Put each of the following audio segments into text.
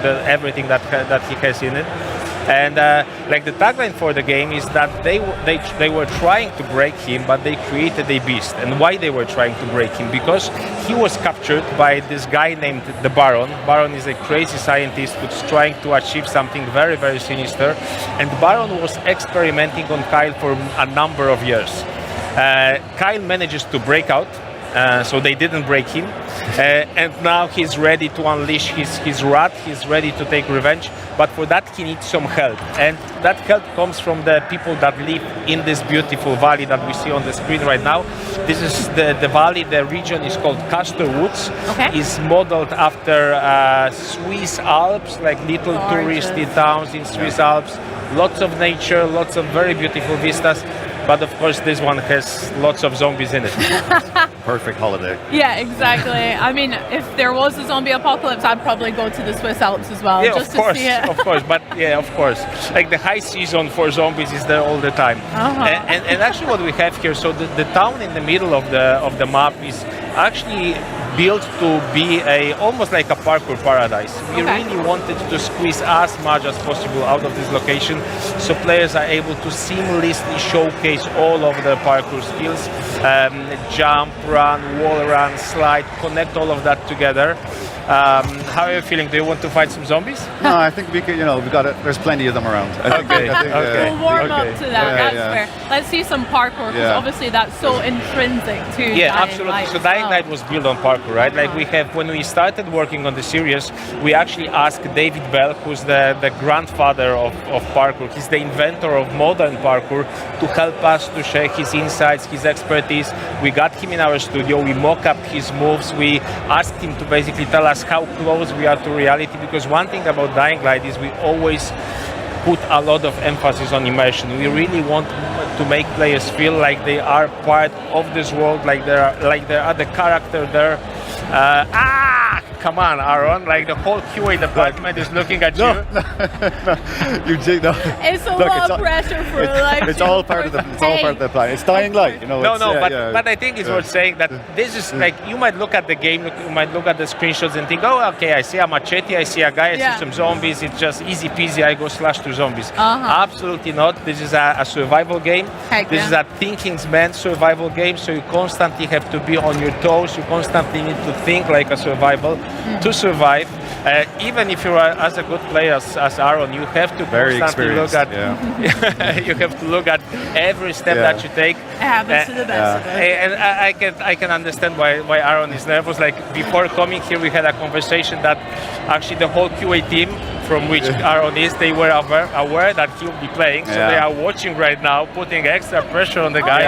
everything that he has in it. And like the tagline for the game is that they were trying to break him, but they created a beast. And why they were trying to break him? Because he was captured by this guy named the Baron. Baron is a crazy scientist who's trying to achieve something very, very sinister. And Baron was experimenting on Kyle for a number of years. Kyle manages to break out. So they didn't break him, and now he's ready to unleash his wrath. He's ready to take revenge, but for that he needs some help, and that help comes from the people that live in this beautiful valley that we see on the screen right now. This is the valley. The region is called Castor Woods. Okay. It's modeled after Swiss Alps, like little touristy towns in Swiss Alps. Lots of nature, lots of very beautiful vistas. But of course, this one has lots of zombies in it. Perfect holiday. Yeah, exactly. I mean, if there was a zombie apocalypse, I'd probably go to the Swiss Alps as well, Yeah, just of course, to see it. of course. But yeah, of course. Like the high season for zombies is there all the time. And actually, what we have here, so the town in the middle of the map is actually built to be almost like a parkour paradise. We really wanted to squeeze as much as possible out of this location, so players are able to seamlessly showcase all of their parkour skills, jump, run, wall run, slide, connect all of that together. How are you feeling? Do you want to fight some zombies? No, I think we could. We got it. There's plenty of them around. I think, We'll warm up to that. That's fair. Let's see some parkour, because obviously that's so intrinsic to Dying absolutely. Light. So Dying Light was built on parkour, right? Like when we started working on the series, we actually asked David Bell, who's the grandfather of parkour. He's the inventor of modern parkour, to help us, to share his insights, his expertise. We got him in our studio. We mock up his moves. We asked him to basically tell us how close we are to reality, because one thing about Dying Light is we always put a lot of emphasis on immersion. We really want to make players feel like they are part of this world, like they are the character there. Come on, Aaron! Like the whole QA department is looking at you. No. You do know. It's a lot of pressure for life. It's all part of the plan. It's Dying Light, But I think it's worth saying that this is like, you might look at the game, you might look at the screenshots and think, oh, okay, I see a machete, I see a guy, I see some zombies. It's just easy peasy. I go slash through zombies. Absolutely not. This is a survival game. This is a thinking man's survival game. So you constantly have to be on your toes. You constantly need to think like a survival. To survive, even if you are as a good player as Aaron, you have to constantly look at. You have to look at every step that you take. It happens to the best of us. And I can understand why Aaron is nervous. Like before coming here, we had a conversation that actually the whole QA team, from which Aaron is, they were aware that he'll be playing, so they are watching right now, putting extra pressure on the guy.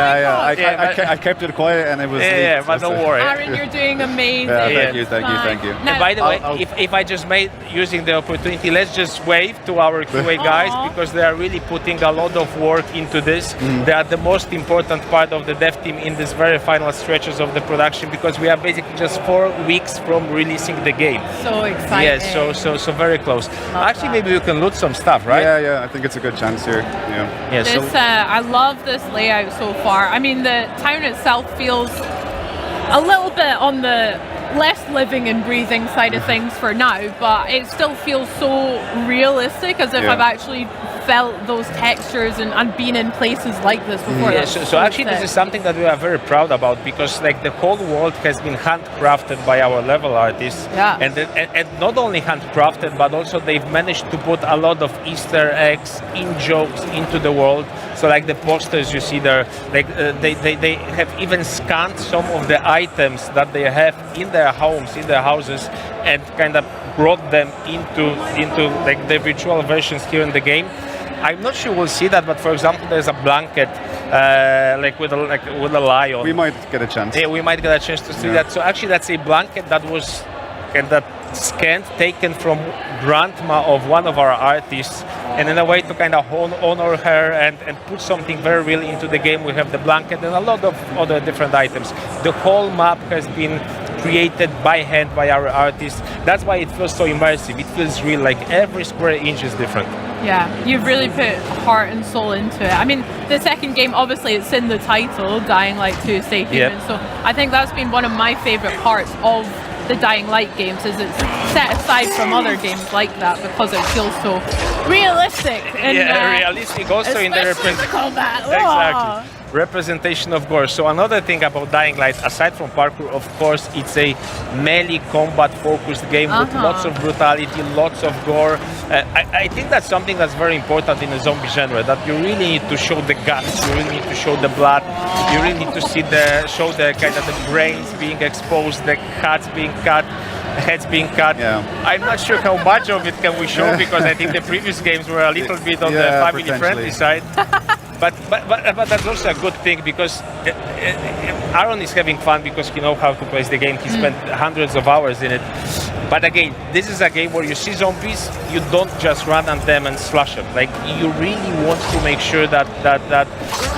I kept it quiet, and it was. But don't worry. Aaron, you're doing amazing. Thank you. And by the way, if I just using the opportunity, let's just wave to our QA guys, because they are really putting a lot of work into this. They are the most important part of the dev team in this very final stretches of the production, because we are basically just 4 weeks from releasing the game. So exciting. Yeah, so very close. Actually, maybe we can loot some stuff, right? Yeah. I think it's a good chance here. I love this layout so far. I mean, the town itself feels a little bit on the less living and breathing side of things for now, but it still feels so realistic, as if I've actually felt those textures and been in places like this before. So actually this is something that we are very proud about, because like the whole world has been handcrafted by our level artists, and not only handcrafted, but also they've managed to put a lot of Easter eggs, in-jokes into the world. So like the posters you see there, like they have even scanned some of the items that they have in their homes, in their houses, and kind of brought them into like the virtual versions here in the game. I'm not sure we'll see that, but for example, there's a blanket with a lion. We might get a chance. Yeah, we might get a chance to see that. So actually, that's a blanket that was kind of scanned, taken from grandma of one of our artists, and in a way to kind of honor her and put something very real into the game. We have the blanket and a lot of other different items. The whole map has been created by hand by our artists. That's why it feels so immersive. It feels real, like every square inch is different. Yeah, you've really put heart and soul into it. I mean, the second game, obviously, it's in the title, Dying Light 2 Stay Human. So I think that's been one of my favorite parts of the Dying Light games is it's set aside from other games like that because it feels so realistic. And, realistic also in the combat. Exactly. Representation of gore. So another thing about Dying Light, aside from parkour, of course, it's a melee combat focused game with lots of brutality, lots of gore. I think that's something that's very important in the zombie genre, that you really need to show the guts, you really need to show the blood, you really need to show the kind of the brains being exposed, the heads being cut. I'm not sure how much of it can we show because I think the previous games were a little bit on the family-friendly side. But that's also a good thing because Aaron is having fun because he knows how to play the game. He spent hundreds of hours in it. But again, this is a game where you see zombies, you don't just run at them and slash them. Like, you really want to make sure that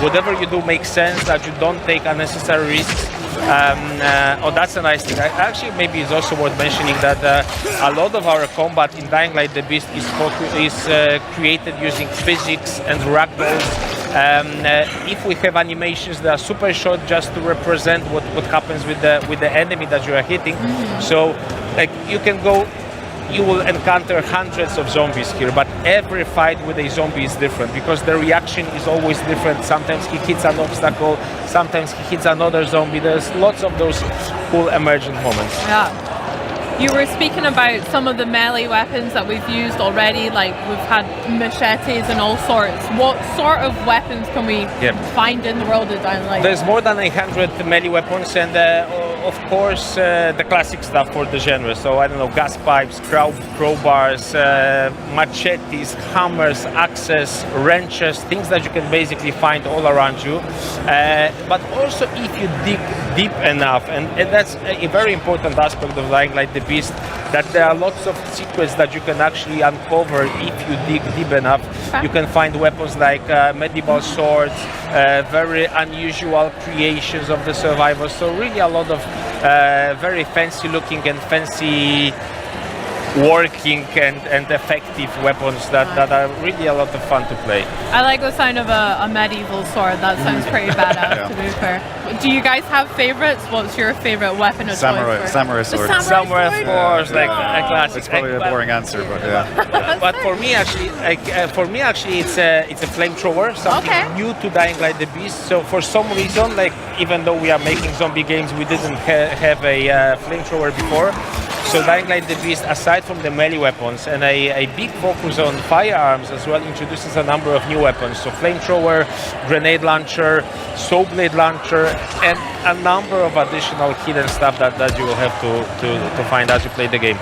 whatever you do makes sense, that you don't take unnecessary risks. That's a nice thing. Actually, maybe it's also worth mentioning that a lot of our combat in Dying Light the Beast is created using physics and ragdolls. If we have animations that are super short, just to represent what happens with the enemy that you are hitting. So, like, you will encounter hundreds of zombies here, but every fight with a zombie is different because the reaction is always different. Sometimes he hits an obstacle, sometimes he hits another zombie. There's lots of those cool emergent moments. Yeah. You were speaking about some of the melee weapons that we've used already, like we've had machetes and all sorts. What sort of weapons can we find in the world of Dying Light? There's more than 100 melee weapons, and of course the classic stuff for the genre. So I don't know, gas pipes, crowbars, machetes, hammers, axes, wrenches, things that you can basically find all around you. But also if you dig deep enough, and that's a very important aspect of Dying Light the Beast, that there are lots of secrets that you can actually uncover if you dig deep enough. You can find weapons like medieval swords, very unusual creations of the survivors. So really a lot of very fancy looking and fancy working and effective weapons that are really a lot of fun to play. I like the sound of a medieval sword. That sounds pretty badass, to be fair. Do you guys have favorites? What's your favorite weapon of choice? Samurai sword. Samurai, of course, like a classic. It's probably a boring answer, but yeah. But for me, actually, it's a flamethrower, something new to Dying Light the Beast. So for some reason, like, even though we are making zombie games, we didn't have a flamethrower before. So Dying Light the Beast, aside from the melee weapons and a big focus on firearms as well, introduces a number of new weapons. So flamethrower, grenade launcher, saw blade launcher, and a number of additional hidden stuff that you will have to find as you play the game.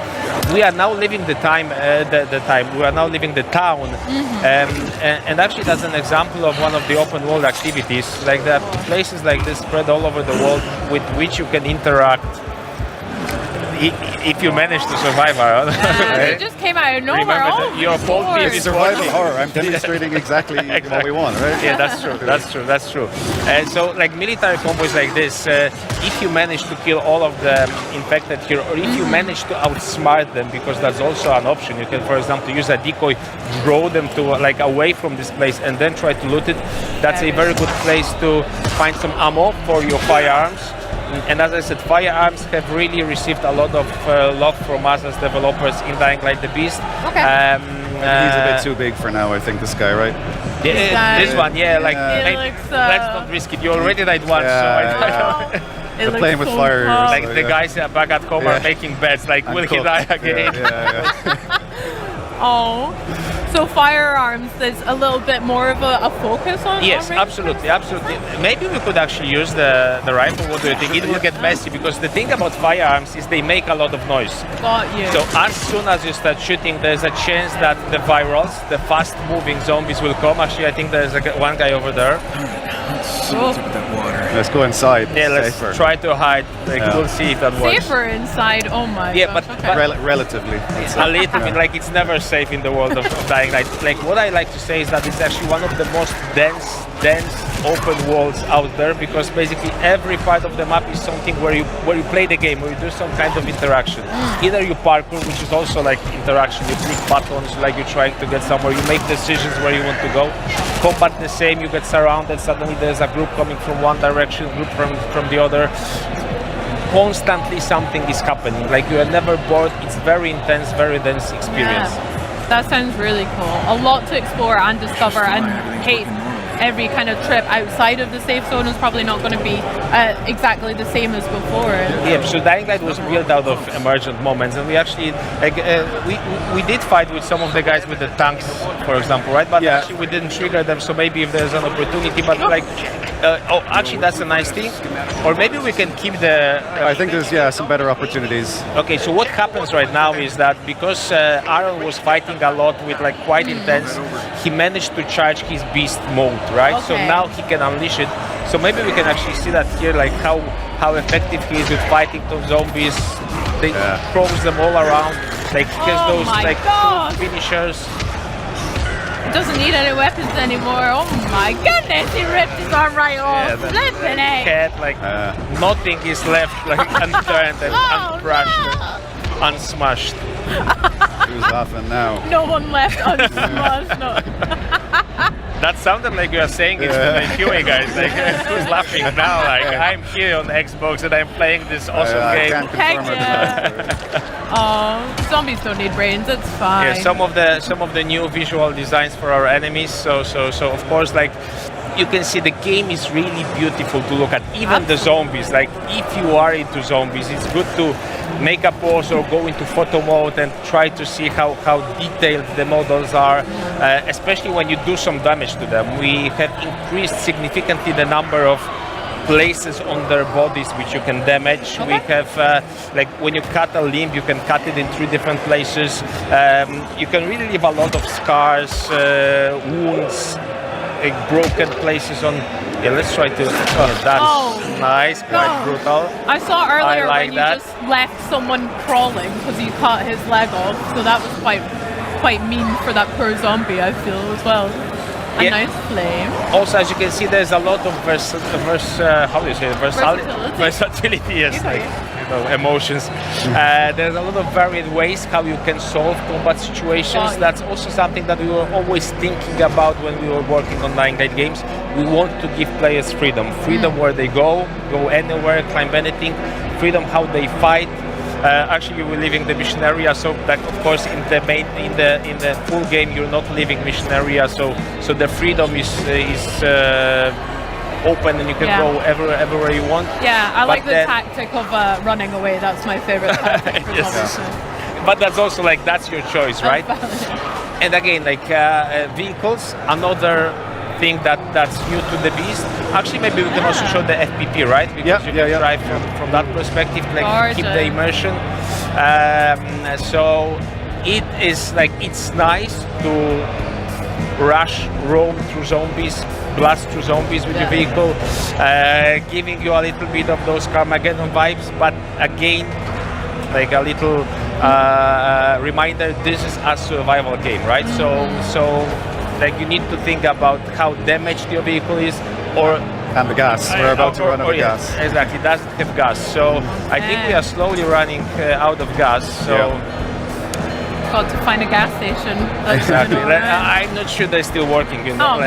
We are now living we are now living the town, and actually that's an example of one of the open world activities. Like, there are places like this spread all over the world with which you can interact. If you manage to survive, Aaron. It just came out of nowhere. Remember, your bold team is survival horror. I'm demonstrating exactly what we want, right? Yeah, that's true. So, like, military combos like this, if you manage to kill all of the infected here, or if you manage to outsmart them, because that's also an option. You can, for example, use a decoy, draw them to away from this place, and then try to loot it. That's a very good place to find some ammo for your firearms. And as I said, firearms have really received a lot of love from us as developers in Dying Light the Beast. Okay. He's a bit too big for now, I think, this guy, right? This one, let's not risk it. You already died once, They're playing with fire. Like the guys back at home are making bets, like, will he die again? Oh, so firearms, there's a little bit more of a focus on? Yes, absolutely. Maybe we could actually use the rifle. What do you think? It will get messy because the thing about firearms is they make a lot of noise. Got you. So as soon as you start shooting, there's a chance that the virals, the fast-moving zombies, will come. Actually, I think there's one guy over there. Let's go inside. Yeah, let's try to hide. We'll see if that works. Safer inside. Oh my. Yeah, gosh, but relatively. A little bit. Like, it's never safe in the world of Dying Light. Like, what I like to say is that it's actually one of the most dense open worlds out there, because basically every part of the map is something where you play the game, where you do some kind of interaction. Either you parkour, which is also like interaction, you click buttons, like you're trying to get somewhere, you make decisions where you want to go. Combat the same, you get surrounded, suddenly there's a group coming from one direction, group from the other. constantly something is happening. Like you are never bored. It's very intense, very dense experience. Yeah, that sounds really cool. A lot to explore and discover, and hey, every kind of trip outside of the safe zone is probably not going to be exactly the same as before. Yeah, so Dying Light was built out of emergent moments, and we actually we did fight with some of the guys with the tanks, for example, right? But actually we didn't trigger them, so maybe if there's an opportunity, but like, oh, actually that's a nice thing, or maybe we can keep the. I think there's some better opportunities. Okay, so what happens right now is that because Aaron was fighting a lot with like quite intense, he managed to charge his beast mode, right? Okay. So now he can unleash it. So maybe we can actually see that here, like how effective he is with fighting those zombies. They throws them all around. Like he has those like cool finishers. He doesn't need any weapons anymore. Oh my goodness, he ripped his arm right off. Flipping it. Cat, like nothing is left like unturned and uncrushed, unsmashed. Who's laughing now? No one left unsmashed. No. That sounded like you are saying it to the QA guys. Like, who's laughing now? Like, I'm here on Xbox and I'm playing this awesome game. I can't confirm it. Oh, zombies don't need brains. It's fine. Yeah, some of the new visual designs for our enemies. So of course, like, you can see the game is really beautiful to look at. Even the zombies. Like, if you are into zombies, it's good to make a pause or go into photo mode and try to see how detailed the models are, especially when you do some damage to them. We have increased significantly the number of places on their bodies which you can damage. We have, like when you cut a limb, you can cut it in 3 different places. You can really leave a lot of scars, wounds, like broken places on. Yeah, let's try to. That's nice, quite brutal. I saw earlier like when you that. just left someone crawling because you cut his leg off, so that was quite mean for that poor zombie, I feel, as well. A nice flame. Also, as you can see, there's a lot of versatility. Yes, like, emotions. There's a lot of varied ways how you can solve combat situations. That's also something that we were always thinking about when we were working on Dying Light games. We want to give players freedom where they go anywhere, climb anything, freedom how they fight. Actually, we're leaving the mission area, so that of course in the full game you're not leaving mission area, so the freedom is open and you can go everywhere you want. Yeah, I like the tactic of running away. That's my favorite tactic. Yes. But that's also like that's your choice, right? And again, like vehicles, another thing that's new to the beast. Actually, maybe we can also show the FPP, right? Because you can drive from that perspective, like keep the immersion. So it is like it's nice to roam through zombies, blast through zombies with your vehicle, giving you a little bit of those Carmageddon vibes. But again, like a little reminder, this is a survival game, right? So like you need to think about how damaged your vehicle is, and the gas. We're about to run out of gas. Exactly, it doesn't have gas. So I think we are slowly running out of gas. So got to find a gas station. Exactly. I'm not sure they're still working. You know,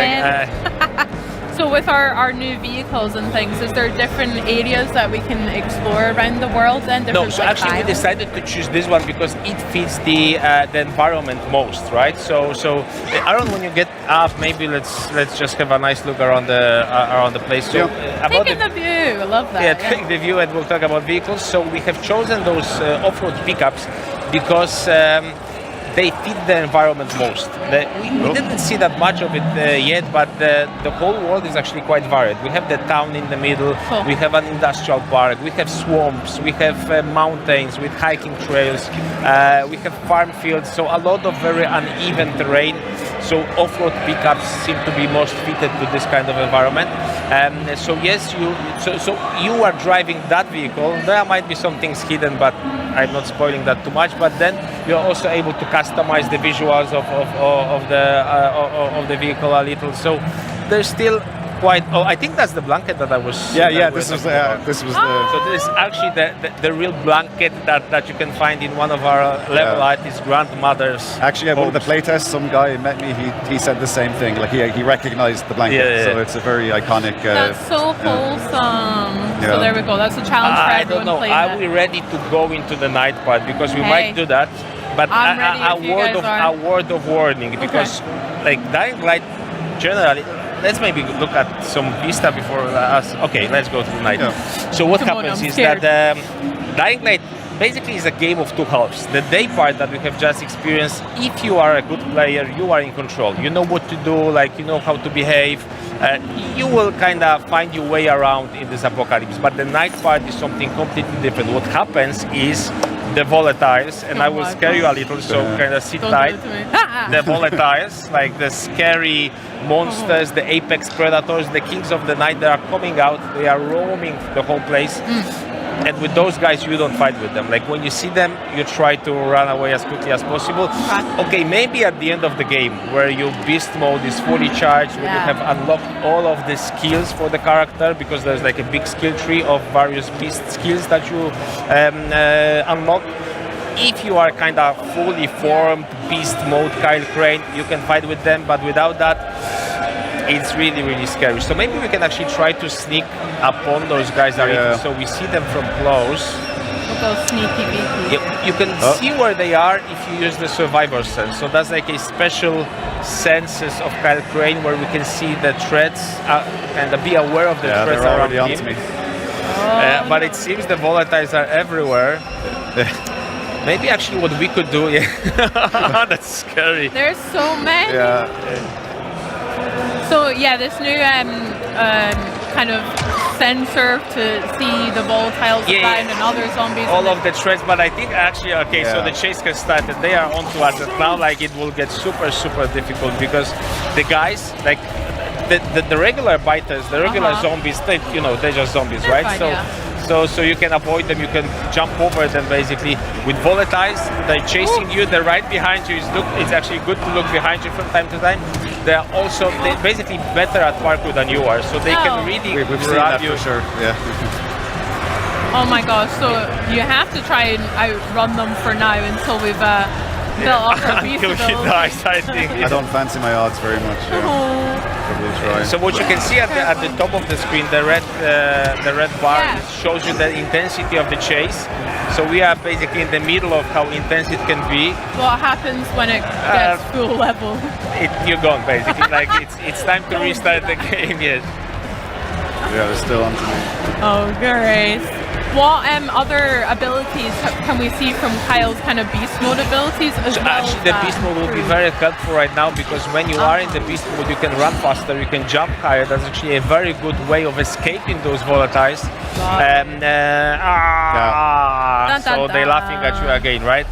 So with our new vehicles and things, is there different areas that we can explore around the world then? No, so actually we decided to choose this one because it fits the environment most, right? So Aaron, when you get up, maybe let's just have a nice look around the place. So taking the view, I love that. Yeah, take the view, and we'll talk about vehicles. So we have chosen those off-road pickups because they fit the environment most. We didn't see that much of it yet, but the whole world is actually quite varied. We have the town in the middle, we have an industrial park, we have swamps, we have mountains with hiking trails, we have farm fields, so a lot of very uneven terrain. So off-road pickups seem to be most fitted to this kind of environment. So yes, you are driving that vehicle. There might be some things hidden, but I'm not spoiling that too much. But then you're also able to customize the visuals of the vehicle a little. So there's still quite. Oh, I think that's the blanket that I was. Yeah, that this we're was talking about. this was So this is actually the real blanket that you can find in one of our level artist grandmother's. actually at one of the homes. playtests. Some guy met me. He said the same thing. Like he recognized the blanket. Yeah. So it's a very iconic. That's so wholesome. So Yeah. there we go. That's a challenge for I everyone don't know. playing Are it. we ready to go into the night part? Because we Hey. might do that. But I'm ready if you guys are. a word of warning, because like Dying Light generally. Let's maybe look at some Vista before us. Okay, let's go to the night. Yeah. So what Come on, happens I'm is scared. that Dying Light basically is a game of two halves. The day part that we have just experienced, if you are a good player, you are in control. You know what to do, like you know how to behave. You will kind of find your way around in this apocalypse. But the night part is something completely different. What happens is the volatiles, and I will my scare you a little, so kind of sit Don't tight. do it to me. The volatiles, like the scary monsters, the apex predators, the kings of the night, they are coming out, they are roaming the whole place. And with those guys, you don't fight with them. Like when you see them, you try to run away as quickly as possible. Okay, maybe at the end of the game, where your beast mode is fully charged, where you have unlocked all of the skills for the character, because there's like a big skill tree of various beast skills that you unlock. If you are kind of fully formed beast mode Kyle Crane, you can fight with them, but without that, it's really, really scary. So maybe we can actually try to sneak upon those guys that are so we see them from close. We'll go sneaky beaky. You can see where they are if you use the survivor sense. So that's like a special senses of Kyle Crane where we can see the threats and be aware of the threats they're around already him. onto me. But it seems the volatiles are everywhere. Maybe actually what we could do, that's scary. There's so many. Yeah. So yeah, this new kind of sensor to see the volatiles around and other zombies. All of the threats, but I think actually, so the chase has started. They are onto us, and now like it will get super, super difficult because the guys, like the regular biters, the regular zombies, they're just zombies, They're right? fine, So you can avoid them, you can jump over them basically. With volatiles, they're chasing you, they're right behind you. It's actually good to look behind you from time to time. They're basically better at parkour than you are, so they can really We've seen grab that you. for sure. Yeah. Oh my gosh! So you have to try and outrun them for now until we've built up our beast Until he ability. dies, I think. I don't fancy my odds very much. Yeah. But we'll try. So what you can see at the top of the screen, the red bar shows you the intensity of the chase. So we are basically in the middle of how intense it can be. What happens when it gets full level? You're gone basically. Like it's time to restart the game. Yes. Yeah, they're still onto me. Oh, Grace. What other abilities can we see from Kyle's kind of beast mode abilities as well? Actually, the beast mode will be very helpful right now because when you are in the beast mode, you can run faster, you can jump higher. That's actually a very good way of escaping those volatiles. Dun, So dun, they're laughing dun. at you again, right?